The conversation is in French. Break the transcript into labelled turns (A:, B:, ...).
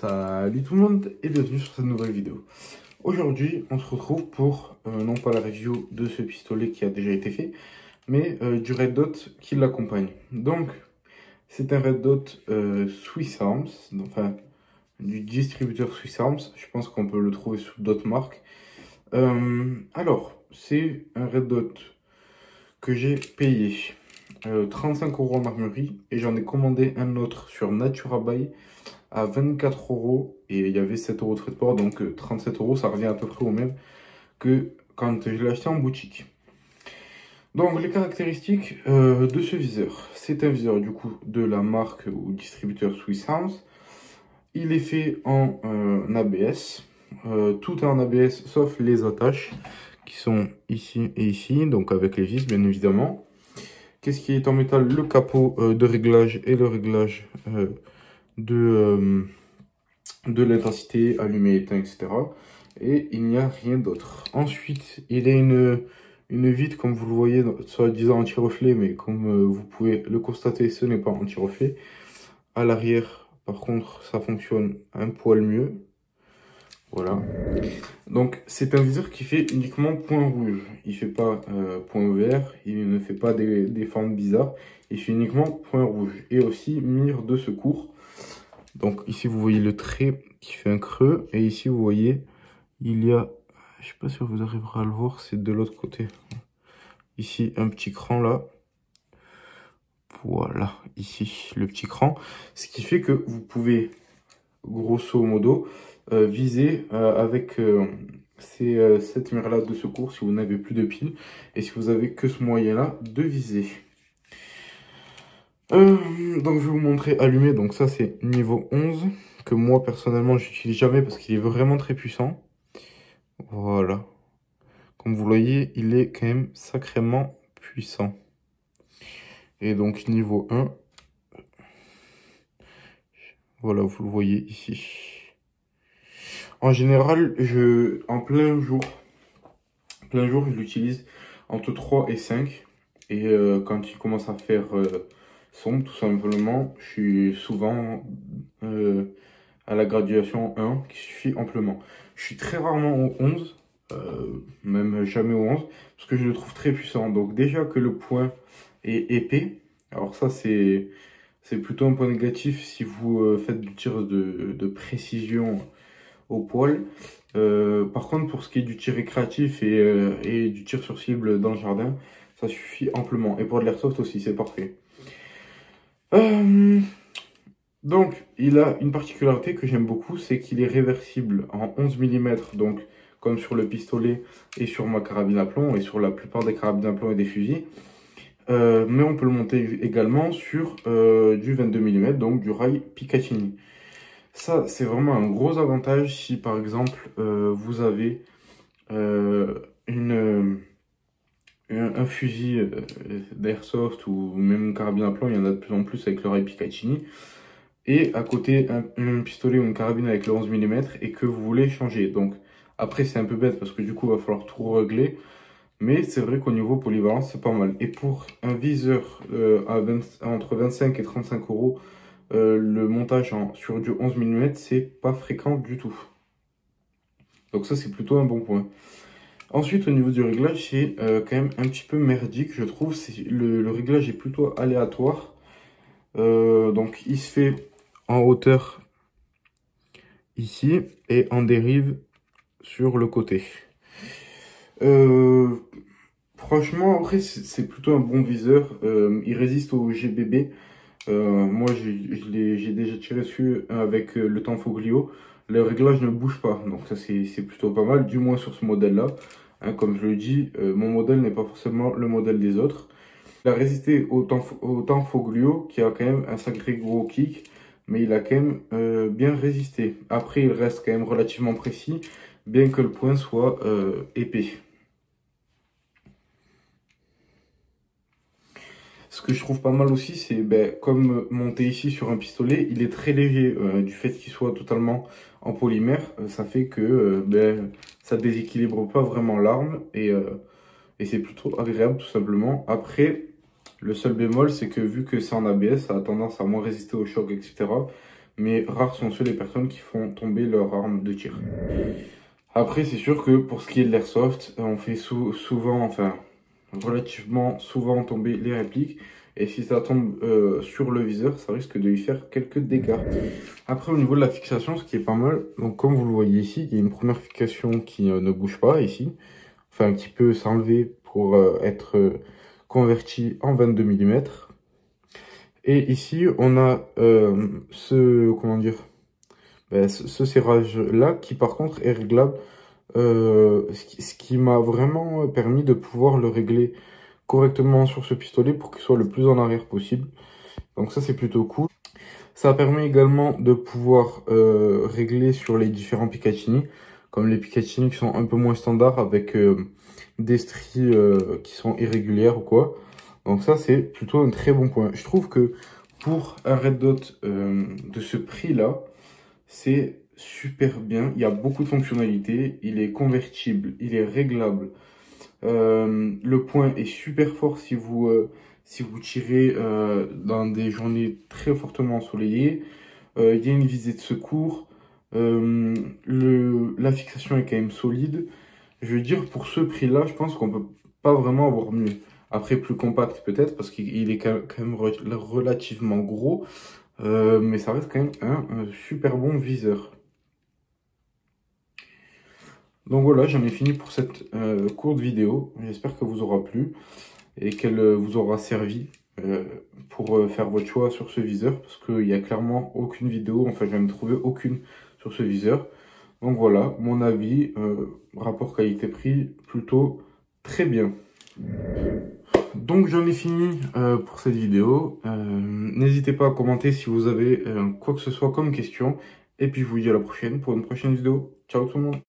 A: Salut tout le monde et bienvenue sur cette nouvelle vidéo. Aujourd'hui, on se retrouve pour, non pas la review de ce pistolet qui a déjà été fait, mais du Red Dot qui l'accompagne. Donc, c'est un Red Dot Swiss Arms, enfin, du distributeur Swiss Arms. Je pense qu'on peut le trouver sous d'autres marques. Alors, c'est un Red Dot que j'ai payé 35 € en armurerie et j'en ai commandé un autre sur Naturabuy à 24 € et il y avait 7 € de frais de port, donc 37 €, ça revient à peu près au même que quand je l'ai acheté en boutique. Donc les caractéristiques de ce viseur, c'est un viseur du coup de la marque ou distributeur Swiss Arms. Il est fait en ABS, tout est en ABS sauf les attaches qui sont ici et ici, donc avec les vis bien évidemment. Qu'est-ce qui est en métal? Le capot de réglage et le réglage de l'intensité, allumé, éteint, etc. Et il n'y a rien d'autre. Ensuite, il a une vitre, comme vous le voyez, soi-disant anti-reflet, mais comme vous pouvez le constater, ce n'est pas anti-reflet. À l'arrière, par contre, ça fonctionne un poil mieux. Voilà. Donc, c'est un viseur qui fait uniquement point rouge. Il ne fait pas point vert, il ne fait pas des formes bizarres. Il fait uniquement point rouge. Et aussi mire de secours. Donc ici, vous voyez le trait qui fait un creux. Et ici, vous voyez, il y a, je ne sais pas si vous arriverez à le voir, c'est de l'autre côté. Ici, un petit cran là. Voilà, ici, le petit cran. Ce qui fait que vous pouvez, grosso modo, viser avec cette mire-là de secours si vous n'avez plus de pile. Et si vous avez que ce moyen-là de viser. Donc je vais vous montrer allumé. Donc ça, c'est niveau 11. Que moi, personnellement, j'utilise jamais parce qu'il est vraiment très puissant. Voilà. Comme vous voyez, il est quand même sacrément puissant. Et donc niveau 1, voilà, vous le voyez ici. En général, en plein jour, je l'utilise entre 3 et 5. Et quand il commence à faire sombre, tout simplement, je suis souvent à la graduation 1, qui suffit amplement. Je suis très rarement au 11, même jamais au 11, parce que je le trouve très puissant. Donc déjà que le point est épais, alors ça c'est plutôt un point négatif si vous faites du tir de précision au poil. Par contre, pour ce qui est du tir récréatif et du tir sur cible dans le jardin, ça suffit amplement. Et pour de l'airsoft aussi, c'est parfait. Donc, il a une particularité que j'aime beaucoup, c'est qu'il est réversible en 11 mm, donc comme sur le pistolet et sur ma carabine à plomb et sur la plupart des carabines à plomb et des fusils. Mais on peut le monter également sur du 22 mm, donc du rail Picatinny. Ça, c'est vraiment un gros avantage si par exemple vous avez un fusil d'airsoft ou même une carabine à plomb, il y en a de plus en plus avec le rail Picatinny. Et à côté un pistolet ou une carabine avec le 11 mm et que vous voulez changer. Donc après c'est un peu bête parce que du coup il va falloir tout régler. Mais c'est vrai qu'au niveau polyvalence c'est pas mal. Et pour un viseur entre 25 et 35 €, le montage sur du 11 mm c'est pas fréquent du tout. Donc ça c'est plutôt un bon point. Ensuite au niveau du réglage c'est quand même un petit peu merdique je trouve. Le réglage est plutôt aléatoire. Donc il se fait en hauteur ici et en dérive sur le côté. Franchement, après, c'est plutôt un bon viseur. Il résiste au GBB. Moi, j'ai déjà tiré dessus avec le Tanfoglio. Le réglage ne bouge pas, donc ça c'est plutôt pas mal, du moins sur ce modèle-là. Hein, comme je le dis, mon modèle n'est pas forcément le modèle des autres. Il a résisté au Tanfoglio, qui a quand même un sacré gros kick, mais il a quand même bien résisté. Après, il reste quand même relativement précis, bien que le point soit épais. Ce que je trouve pas mal aussi, c'est comme monté ici sur un pistolet, il est très léger. Du fait qu'il soit totalement en polymère, ça fait que ça déséquilibre pas vraiment l'arme et c'est plutôt agréable tout simplement. Après, le seul bémol, c'est que vu que c'est en ABS, ça a tendance à moins résister au choc, etc. mais rares sont ceux les personnes qui font tomber leur arme de tir. Après, c'est sûr que pour ce qui est de l'airsoft, on fait souvent, enfin, relativement souvent tomber les répliques. Et si ça tombe sur le viseur, ça risque de lui faire quelques dégâts. Après, au niveau de la fixation, ce qui est pas mal, donc comme vous le voyez ici, il y a une première fixation qui ne bouge pas ici. Enfin, qui peut s'enlever pour être converti en 22 mm. Et ici, on a comment dire, ce serrage-là qui par contre est réglable. Ce qui m'a vraiment permis de pouvoir le régler correctement sur ce pistolet pour qu'il soit le plus en arrière possible. Donc ça, c'est plutôt cool. Ça permet également de pouvoir régler sur les différents Picatinny, comme les Picatinny qui sont un peu moins standards avec des stries qui sont irrégulières ou quoi. Donc ça, c'est plutôt un très bon point. Je trouve que pour un Red Dot de ce prix-là, c'est super bien. Il y a beaucoup de fonctionnalités. Il est convertible, il est réglable. Le point est super fort si vous tirez dans des journées très fortement ensoleillées. Il y a une visée de secours. La fixation est quand même solide. Je veux dire, pour ce prix-là, je pense qu'on peut pas vraiment avoir mieux. Après, plus compact peut-être, parce qu'il est quand même relativement gros. Mais ça reste quand même un super bon viseur. Donc voilà, j'en ai fini pour cette courte vidéo. J'espère qu'elle vous aura plu et qu'elle vous aura servi pour faire votre choix sur ce viseur. Parce qu'il n'y a clairement aucune vidéo, enfin je n'ai trouvé aucune sur ce viseur. Donc voilà, mon avis, rapport qualité-prix, plutôt très bien. Donc j'en ai fini pour cette vidéo. N'hésitez pas à commenter si vous avez quoi que ce soit comme question. Et puis je vous dis à la prochaine pour une prochaine vidéo. Ciao tout le monde!